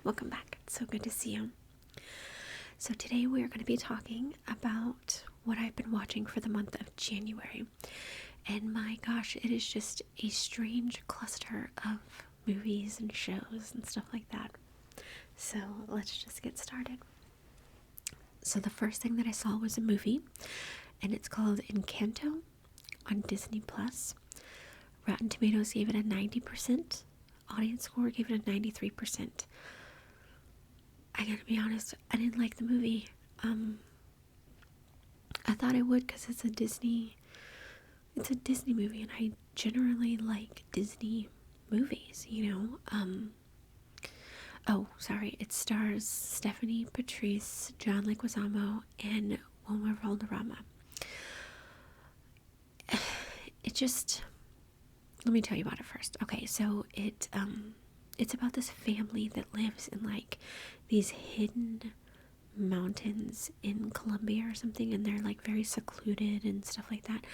welcome back. It's so good to see you. So today we are going to be talking about what I've been watching for the month of January. And my gosh, it is just a strange cluster of movies and shows and stuff like that. So let's just get started. So the first thing that I saw was a movie, and it's called Encanto on Disney Plus. Rotten Tomatoes gave it a 90%. Audience score gave it a 93%. I gotta be honest, I didn't like the movie. I thought I would because it's a Disney movie, and I generally like Disney movies, it stars Stephanie Patrice, John Leguizamo, and Wilmer Valderrama. Let me tell you about it first. Okay, so it's about this family that lives in like these hidden mountains in Colombia or something, and they're like very secluded and stuff like that.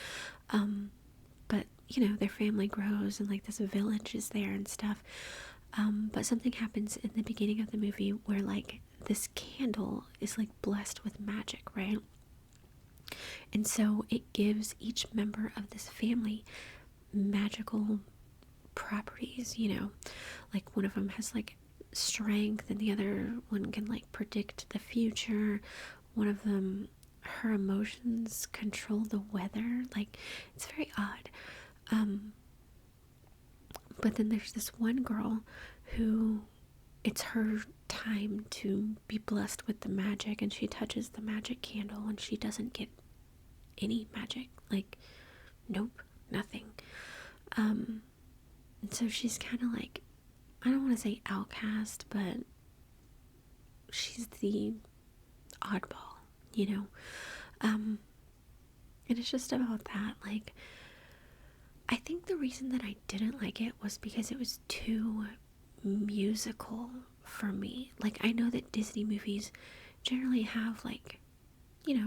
But their family grows, and like this village is there and stuff. But something happens in the beginning of the movie where like this candle is like blessed with magic, right? And so it gives each member of this family magical properties, like one of them has like strength, and the other one can like predict the future. One of them, her emotions control the weather. Like, it's very odd. But then there's this one girl who it's her time to be blessed with the magic, and she touches the magic candle and she doesn't get any magic. Like, nope, nothing. And so she's kind of like, I don't want to say outcast, but she's the oddball, and it's just about that. Like, I think the reason that I didn't like it was because it was too musical for me. Like, I know that Disney movies generally have like,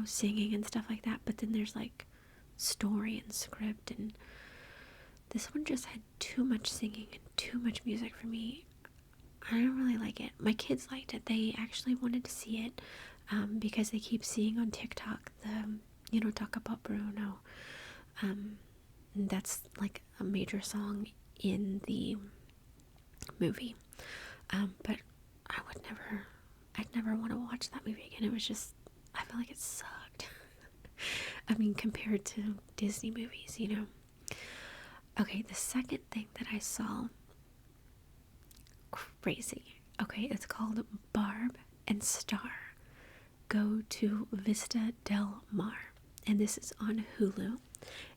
singing and stuff like that, but then there's like story and script, and this one just had too much singing and too much music for me. I don't really like it. My kids liked it. They actually wanted to see it because they keep seeing on TikTok the, Talk About Bruno. And that's like a major song in the movie. But I'd never want to watch that movie again. It was just, I feel like it sucked. I mean, compared to Disney movies, Okay, the second thing that I saw, crazy. Okay, it's called Barb and Star Go to Vista Del Mar, and this is on Hulu,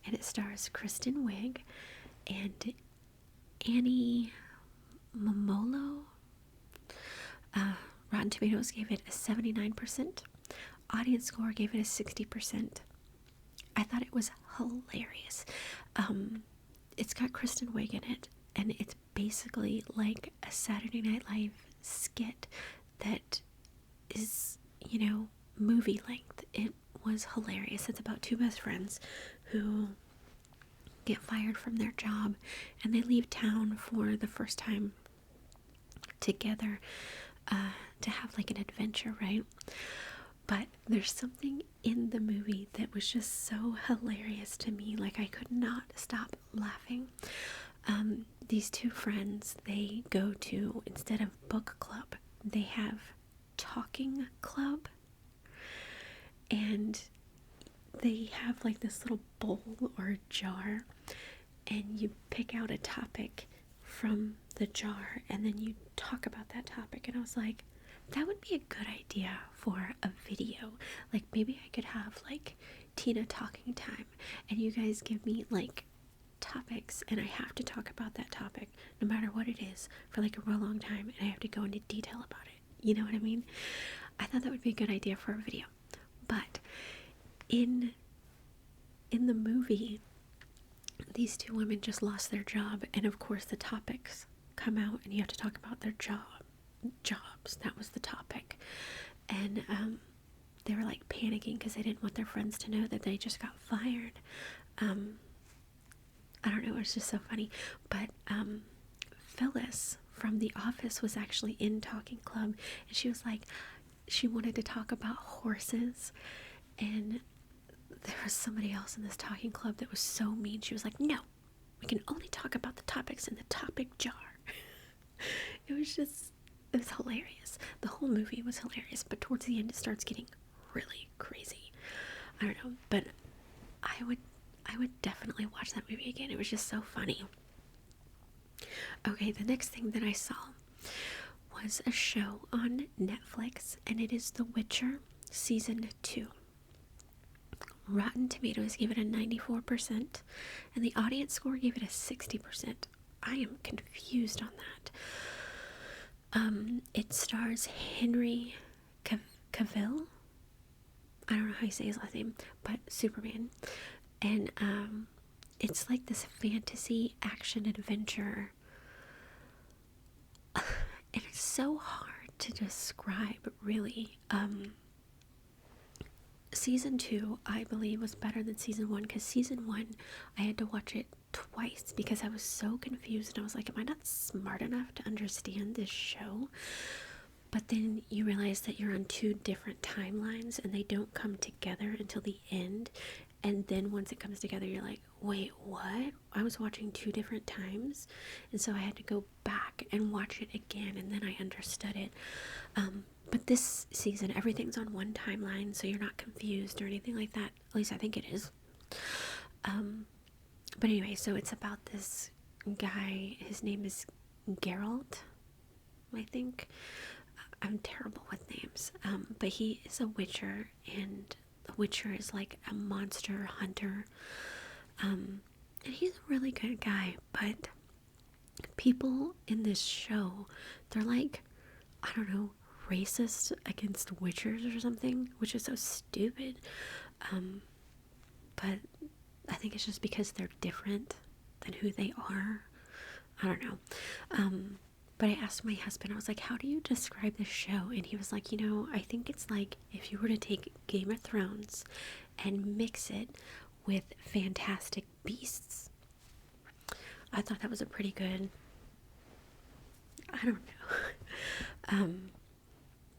and it stars Kristen Wiig and Annie Momolo. Rotten Tomatoes gave it a 79%. Audience score gave it a 60%. I thought it was hilarious. It's got Kristen Wiig in it, and it's basically like a Saturday Night Live skit that is, movie length. It was hilarious. It's about two best friends who get fired from their job, and they leave town for the first time together to have like an adventure, right? But there's something in the movie that was just so hilarious to me. Like, I could not stop laughing. These two friends, they go to, instead of book club, they have talking club. And they have like this little bowl or jar, and you pick out a topic from the jar, and then you talk about that topic. And I was like, that would be a good idea for a video. Like, maybe I could have like Tina talking time, and you guys give me like topics, and I have to talk about that topic no matter what it is for like a real long time, and I have to go into detail about it. You know what I mean? I thought that would be a good idea for a video. But in the movie, these two women just lost their job, and of course the topics come out, and you have to talk about their jobs. That was the topic. And they were like panicking because they didn't want their friends to know that they just got fired. I don't know, it was just so funny. But Phyllis from The Office was actually in Talking Club, and she was like, she wanted to talk about horses, and there was somebody else in this Talking Club that was so mean. She was like, no, we can only talk about the topics in the topic jar. It was hilarious. The whole movie was hilarious, but towards the end it starts getting really crazy. I don't know, but I would definitely watch that movie again. It was just so funny. Okay, the next thing that I saw was a show on Netflix, and it is The Witcher Season 2. Rotten Tomatoes gave it a 94%, and the audience score gave it a 60%. I am confused on that. It stars Henry Cavill. I don't know how you say his last name, but Superman. And it's like this fantasy action adventure. And it's so hard to describe, really. Season 2, I believe, was better than season 1, because season 1, I had to watch it twice because I was so confused, and I was like, am I not smart enough to understand this show? But then you realize that you're on 2 different timelines, and they don't come together until the end. And then once it comes together, you're like, wait, what? I was watching 2 different times? And so I had to go back and watch it again, and then I understood it. But this season, everything's on one timeline, so you're not confused or anything like that. At least I think it is. But anyway, so it's about this guy. His name is Geralt, I think. I'm terrible with names. But he is a witcher, and the witcher is like a monster hunter. And he's a really good guy, but people in this show, they're like, I don't know, racist against witchers or something, which is so stupid. But I think it's just because they're different than who they are. I don't know. But I asked my husband, I was like, how do you describe this show? And he was like, I think it's like if you were to take Game of Thrones and mix it with Fantastic Beasts. I thought that was a pretty good, I don't know.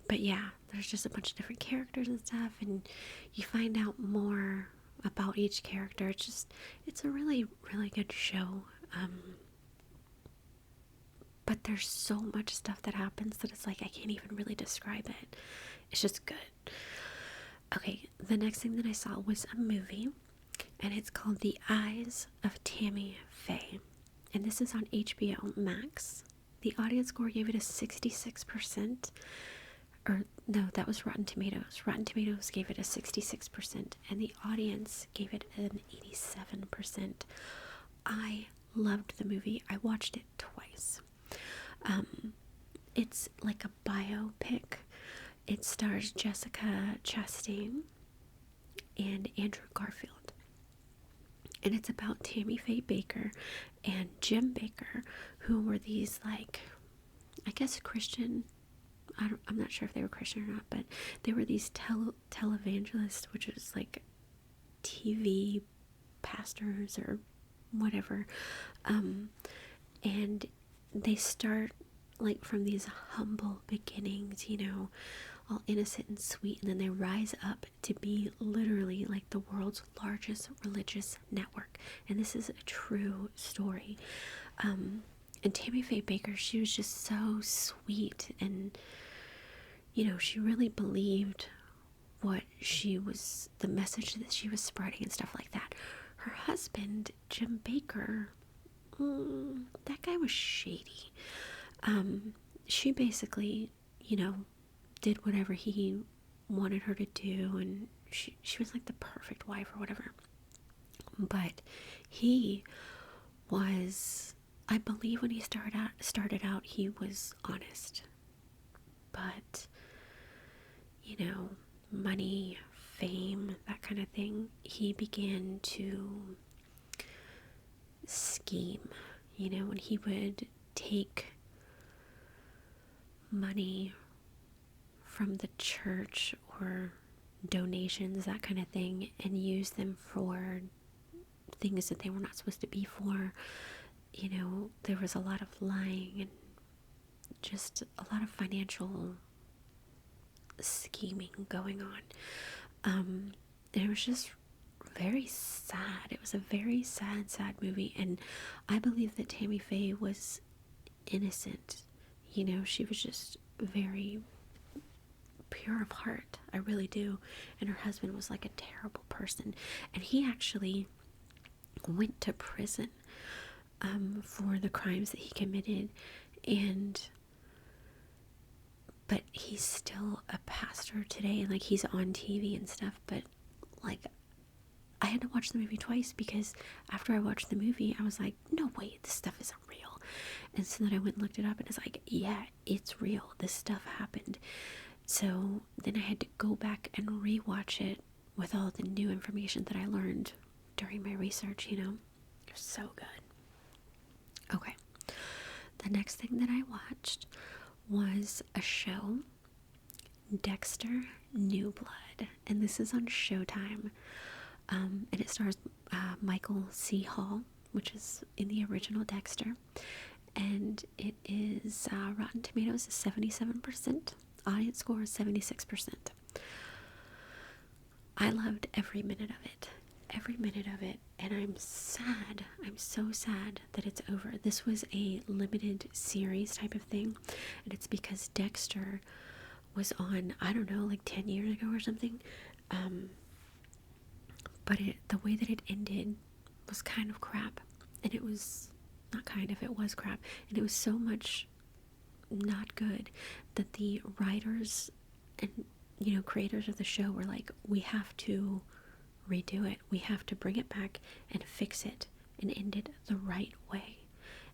But yeah, there's just a bunch of different characters and stuff, and you find out more about each character. It's a really, really good show. But there's so much stuff that happens that it's like I can't even really describe it. It's just good. Okay, the next thing that I saw was a movie, and it's called The Eyes of Tammy Faye. And this is on HBO Max. The audience score gave it a 66%. Or no, that was Rotten Tomatoes. Rotten Tomatoes gave it a 66%, and the audience gave it an 87%. I loved the movie. I watched it twice. It's like a biopic. It stars Jessica Chastain and Andrew Garfield. And it's about Tammy Faye Baker and Jim Baker, who were these, like, I guess Christian, I'm not sure if they were Christian or not, but they were these televangelists, which is like TV pastors or whatever. And they start like from these humble beginnings, all innocent and sweet, and then they rise up to be literally like the world's largest religious network. And this is a true story. And Tammy Faye Baker, she was just so sweet, and she really believed the message that she was spreading and stuff like that. Her husband, Jim Baker, that guy was shady. She basically, did whatever he wanted her to do, and she was like the perfect wife or whatever. But he was, I believe when he started out, he was honest. But, money, fame, that kind of thing, he began to scheme, when he would take money from the church or donations, that kind of thing, and use them for things that they were not supposed to be for. There was a lot of lying and just a lot of financial scheming going on. And it was just very sad. It was a very sad movie, and I believe that Tammy Faye was innocent. You know, she was just very pure of heart. I really do. And her husband was like a terrible person, and he actually went to prison for the crimes that he committed, but he's still a pastor today, and like he's on TV and stuff. But like, I had to watch the movie twice, because after I watched the movie I was like, no way, this stuff isn't real. And so then I went and looked it up, and it's like, yeah, it's real, this stuff happened. So then I had to go back and rewatch it with all the new information that I learned during my research, you know. It was so good. Okay, the next thing that I watched was a show, Dexter New Blood, and this is on Showtime. And it stars Michael C. Hall, which is in the original Dexter, and it is Rotten Tomatoes is 77%, audience score is 76%. I loved every minute of it. And I'm so sad that it's over. This was a limited series type of thing, and it's because Dexter was on, I don't know, like 10 years ago or something. But the way that it ended was kind of crap, and it was not kind of, it was crap, and it was so much not good that the writers and, you know, creators of the show were like, we have to redo it, we have to bring it back and fix it and end it the right way.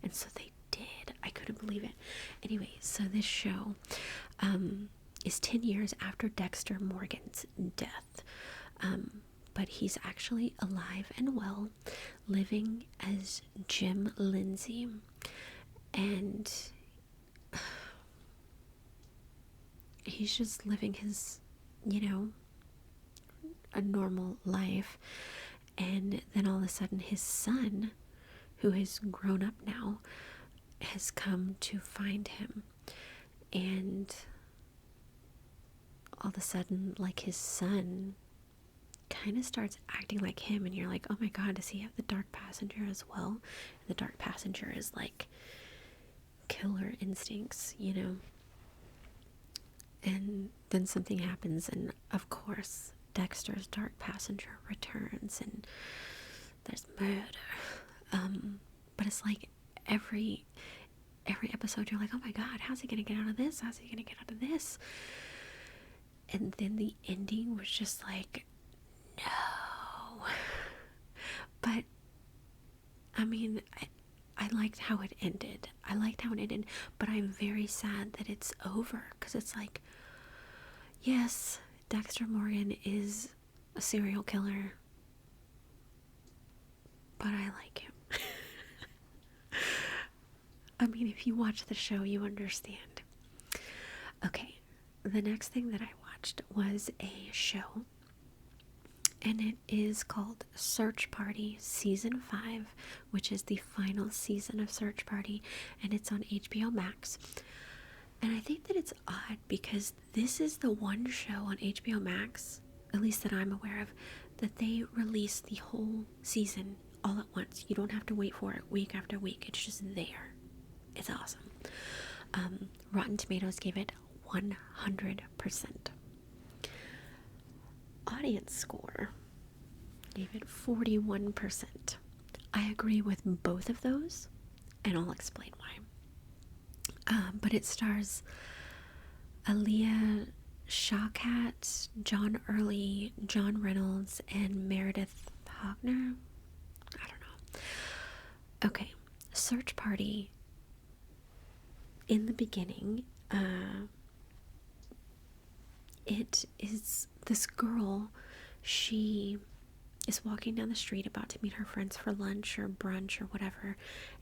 And so they did. I couldn't believe it. Anyway, so this show is 10 years after Dexter Morgan's death, but he's actually alive and well, living as Jim Lindsay, and he's just living his, you know, a normal life. And then all of a sudden his son, who has grown up now, has come to find him, and all of a sudden, like, his son kind of starts acting like him, and you're like, oh my god, does he have the dark passenger as well? And the dark passenger is like killer instincts, you know. And then something happens, and of course Dexter's dark passenger returns, and there's murder. But it's like every episode you're like, oh my god, how's he gonna get out of this? How's he gonna get out of this? And then the ending was just like, no. But I mean, I liked how it ended. But I'm very sad that it's over, because it's like, yes, Dexter Morgan is a serial killer, but I like him. I mean, if you watch the show, you understand. Okay, the next thing that I watched was a show, and it is called Search Party Season 5, which is the final season of Search Party, and it's on HBO Max. And I think that it's odd, because this is the one show on HBO Max, at least that I'm aware of, that they release the whole season all at once. You don't have to wait for it week after week. It's just there. It's awesome. Rotten Tomatoes gave it 100%. Audience score gave it 41%. I agree with both of those, and I'll explain why. But it stars Aaliyah Shawkat, John Early, John Reynolds, and Meredith Hogner. I don't know. Okay, Search Party. In the beginning, it is this girl. She is walking down the street about to meet her friends for lunch or brunch or whatever,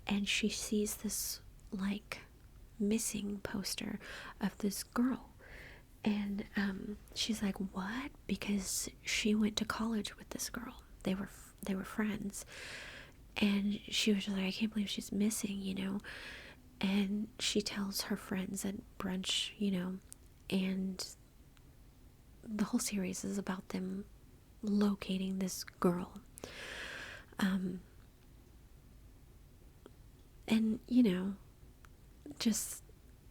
and she sees this like missing poster of this girl, and she's like, what? Because she went to college with this girl. They were friends, and she was just like, I can't believe she's missing, you know. And she tells her friends at brunch, and the whole series is about them locating this girl. And just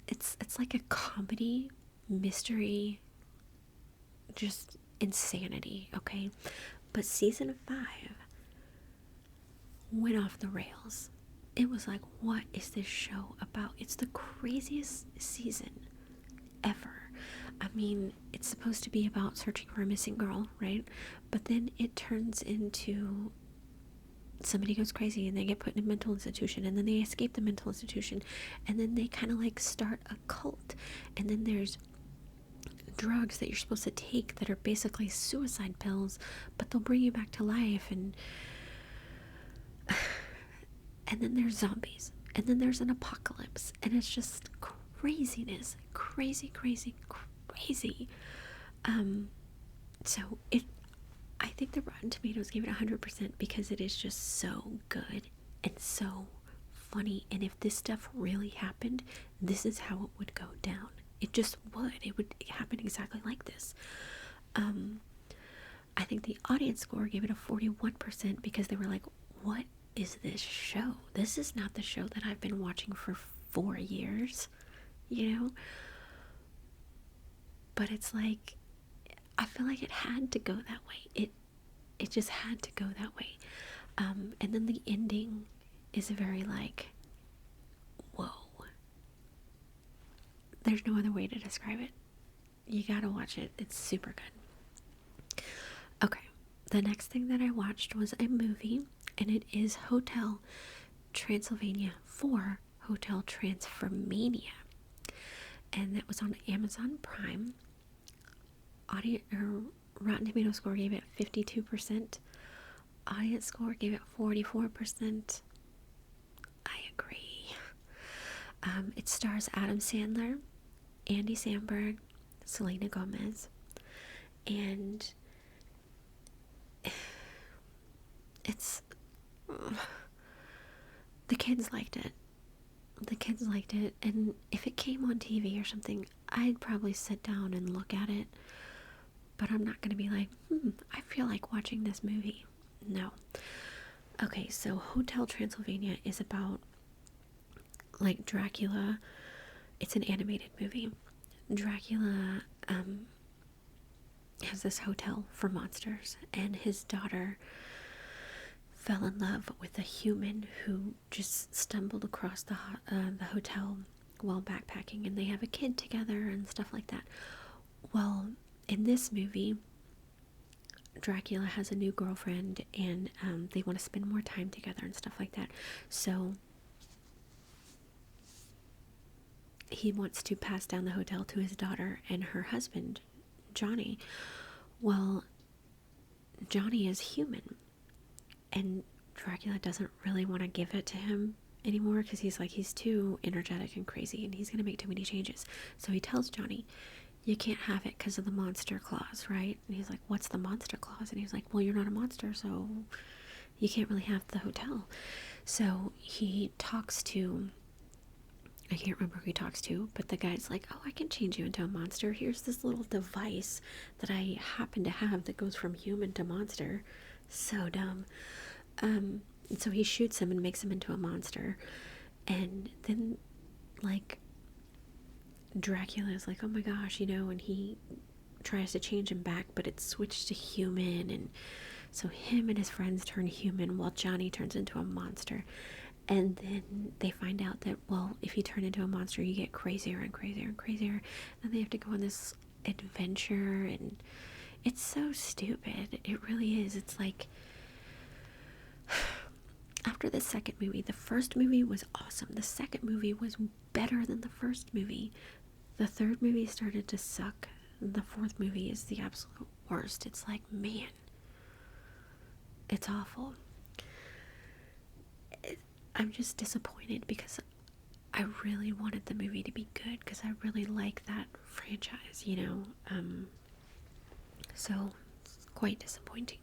it's like a comedy mystery, just insanity, okay? But season 5 went off the rails. It was like, what is this show about? It's the craziest season ever. I mean, it's supposed to be about searching for a missing girl, right? But then it turns into somebody goes crazy and they get put in a mental institution, and then they escape the mental institution, and then they kind of like start a cult, and then there's drugs that you're supposed to take that are basically suicide pills, but they'll bring you back to life, and then there's zombies, and then there's an apocalypse, and it's just craziness, crazy. So I think the Rotten Tomatoes gave it 100% because it is just so good and so funny. And if this stuff really happened, this is how it would go down. It just would. It would happen exactly like this. I think the audience score gave it a 41% because they were like, what is this show? This is not the show that I've been watching for 4 years, But it's like, I feel like it had to go that way. It just had to go that way. And then the ending is very like, whoa. There's no other way to describe it. You gotta watch it. It's super good. Okay, the next thing that I watched was a movie, and it is Hotel Transylvania 4, Hotel Transylvania. And that was on Amazon Prime. Rotten Tomato score gave it 52%. Audience score gave it 44%. I agree. It stars Adam Sandler, Andy Samberg, Selena Gomez, and it's the kids liked it. And if it came on TV or something, I'd probably sit down and look at it, but I'm not gonna be like, I feel like watching this movie. No. Okay, so Hotel Transylvania is about like Dracula. It's an animated movie. Dracula has this hotel for monsters, and his daughter fell in love with a human who just stumbled across the hotel while backpacking, and they have a kid together and stuff like that. Well, in this movie, Dracula has a new girlfriend, and they want to spend more time together and stuff like that. So he wants to pass down the hotel to his daughter and her husband, Johnny. Well, Johnny is human, and Dracula doesn't really want to give it to him anymore because he's too energetic and crazy, and he's going to make too many changes. So he tells Johnny, you can't have it because of the monster clause, right? And he's like, what's the monster clause? And he's like, well, you're not a monster, so you can't really have the hotel. So he talks to, I can't remember who he talks to, but the guy's like, oh, I can change you into a monster. Here's this little device that I happen to have that goes from human to monster. So dumb. And so he shoots him and makes him into a monster. And then, like, Dracula is like, oh my gosh, and he tries to change him back, but it's switched to human. And so him and his friends turn human while Johnny turns into a monster. And then they find out that, well, if you turn into a monster, you get crazier and crazier and crazier. And they have to go on this adventure, and it's so stupid. It really is. It's like, after the second movie, the first movie was awesome. The second movie was better than the first movie. The third movie started to suck. The fourth movie is the absolute worst. It's like, man, it's awful. I'm just disappointed because I really wanted the movie to be good because I really like that franchise, so it's quite disappointing.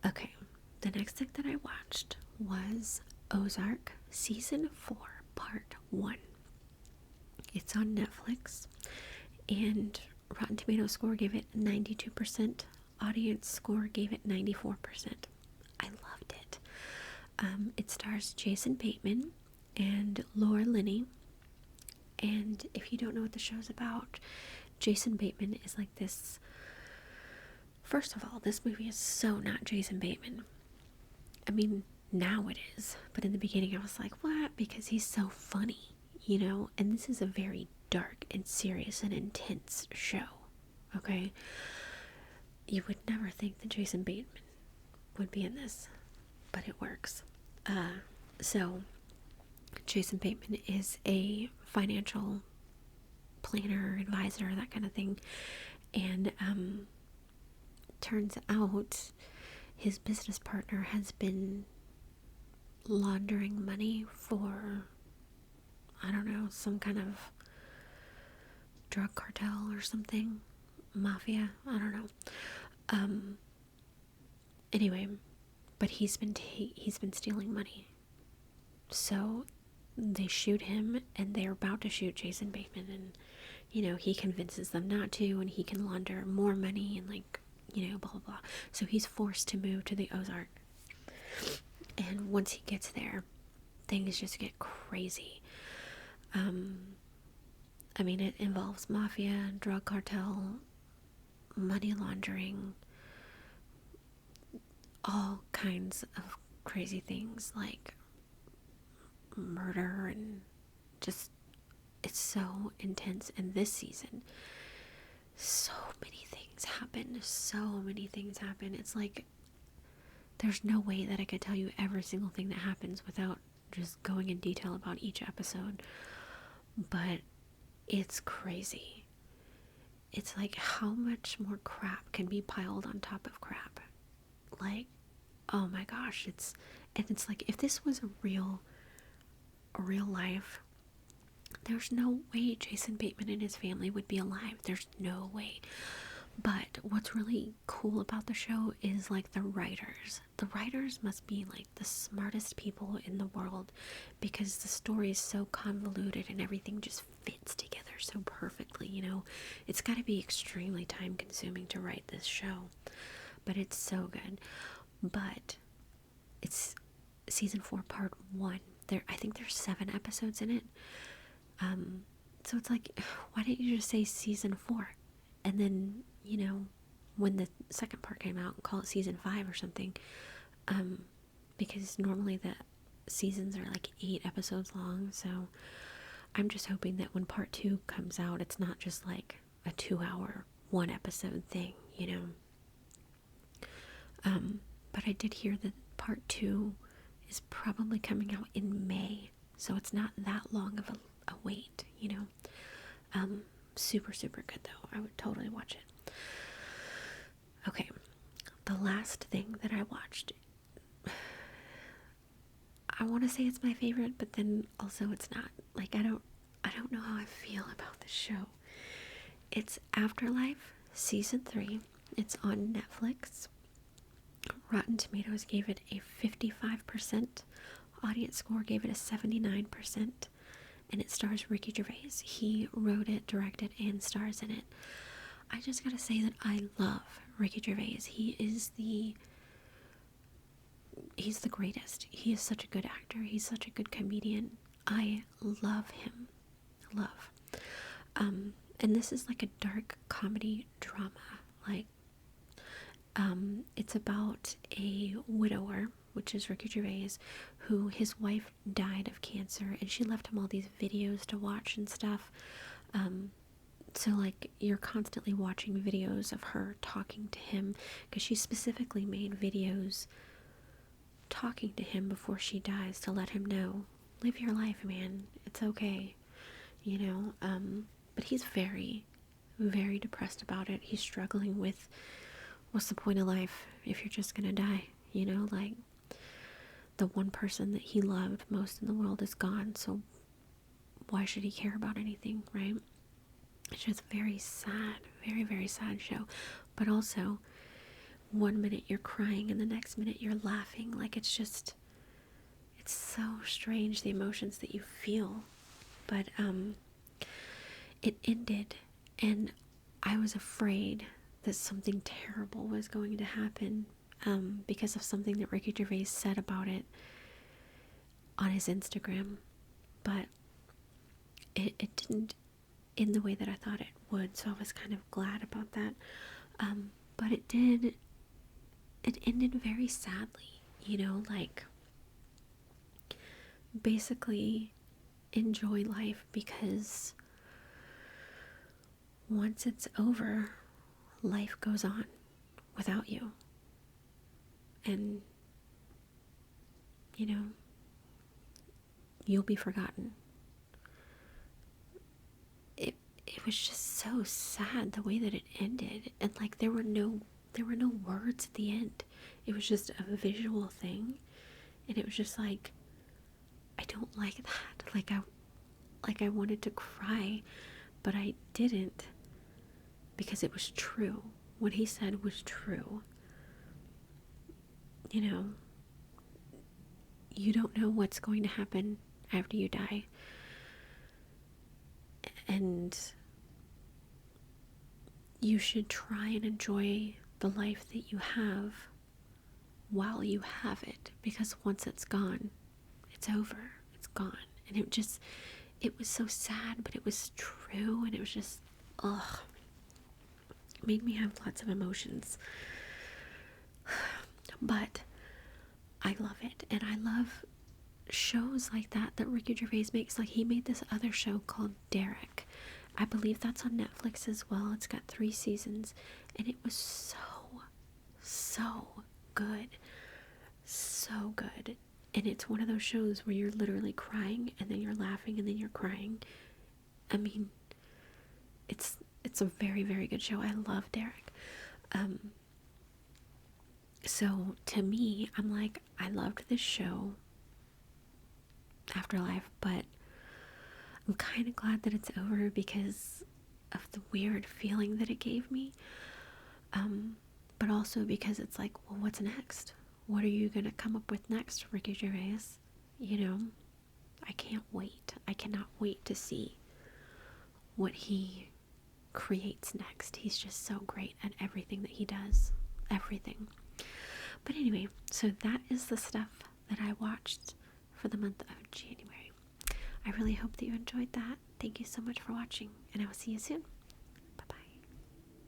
Okay, the next thing that I watched was Ozark Season 4, Part 1. It's on Netflix, and Rotten Tomatoes score gave it 92%. Audience score gave it 94%. I loved it. It stars Jason Bateman and Laura Linney. And if you don't know what the show's about, Jason Bateman is like this. First of all, this movie is so not Jason Bateman. I mean, now it is. But in the beginning, I was like, what? Because he's so funny, you know? And this is a very dark and serious and intense show, okay? You would never think that Jason Bateman would be in this, but it works. So Jason Bateman is a financial planner, advisor, that kind of thing, and turns out his business partner has been laundering money for, I don't know, some kind of drug cartel or something, mafia, I don't know. Anyway, but he's been stealing money. So they shoot him, and they're about to shoot Jason Bateman, and you know, he convinces them not to, and he can launder more money, and like, you know, blah blah blah. So he's forced to move to the Ozark, and once he gets there, things just get crazy. I mean, it involves mafia, drug cartel, money laundering, all kinds of crazy things like murder, and just, it's so intense. And this season, so many things happen. It's like, there's no way that I could tell you every single thing that happens without just going in detail about each episode. But it's crazy. It's like, how much more crap can be piled on top of crap? Like, oh my gosh, it's like, if this was a real life, there's no way Jason Bateman and his family would be alive. There's no way. But what's really cool about the show is like the writers. The writers must be like the smartest people in the world, because the story is so convoluted and everything just fits together so perfectly, you know. It's got to be extremely time consuming to write this show, but it's so good. But it's season 4, part 1. I think there's 7 episodes in it. So it's like, why didn't you just say season 4? And then, you know, when the second part came out, call it season 5 or something. Because normally the seasons are like 8 episodes long. So I'm just hoping that when part 2 comes out, it's not just like a 2-hour, 1 episode thing, you know. But I did hear that part 2 is probably coming out in May. So it's not that long of a wait, you know. Super, super good though. I would totally watch it. Okay, the last thing that I watched, I want to say it's my favorite, but then also it's not. Like, I don't know how I feel about the show. It's Afterlife season 3. It's on Netflix. Rotten Tomatoes gave it a 55%. Audience score gave it a 79%. And it stars Ricky Gervais. He wrote it, directed, and stars in it. I just gotta say that I love Ricky Gervais. He's the greatest. He is such a good actor. He's such a good comedian. I love him. Love. And this is like a dark comedy drama. Like, it's about a widower, which is Ricky Gervais, who his wife died of cancer, and she left him all these videos to watch and stuff. So like, you're constantly watching videos of her talking to him, because she specifically made videos talking to him before she dies to let him know, live your life, man, it's okay, you know. But he's very, very depressed about it. He's struggling with, what's the point of life if you're just gonna die, you know? Like, the one person that he loved most in the world is gone, so why should he care about anything, right? It's just very sad, very, very sad show. But also, one minute you're crying and the next minute you're laughing. Like, it's it's so strange, the emotions that you feel. But it ended, and I was afraid that something terrible was going to happen because of something that Ricky Gervais said about it on his Instagram. But it didn't in the way that I thought it would, so I was kind of glad about that. But it ended very sadly, you know, like, basically enjoy life, because once it's over, life goes on without you. And, you know, you'll be forgotten. It was just so sad the way that it ended, and like there were no words at the end. It was just a visual thing, and it was just like, I don't like that. Like I wanted to cry, but I didn't, because it was true. What he said was true. You know, you don't know what's going to happen after you die. And you should try and enjoy the life that you have while you have it, because once it's gone, it's over. It's gone. And it was so sad, but it was true, and it was just, ugh. It made me have lots of emotions. But I love it, and I love shows like that Ricky Gervais makes. Like, he made this other show called Derek. I believe that's on Netflix as well. It's got 3 seasons, and it was so good. So good. And it's one of those shows where you're literally crying, and then you're laughing, and then you're crying. I mean, it's a very, very good show. I love Derek. So to me, I'm like, I loved this show, Afterlife, but I'm kind of glad that it's over because of the weird feeling that it gave me. But also because it's like, well, what's next? What are you going to come up with next, Ricky Gervais? You know, I can't wait. I cannot wait to see what he creates next. He's just so great at everything that he does. Everything. But anyway, so that is the stuff that I watched for the month of January. I really hope that you enjoyed that. Thank you so much for watching, and I will see you soon.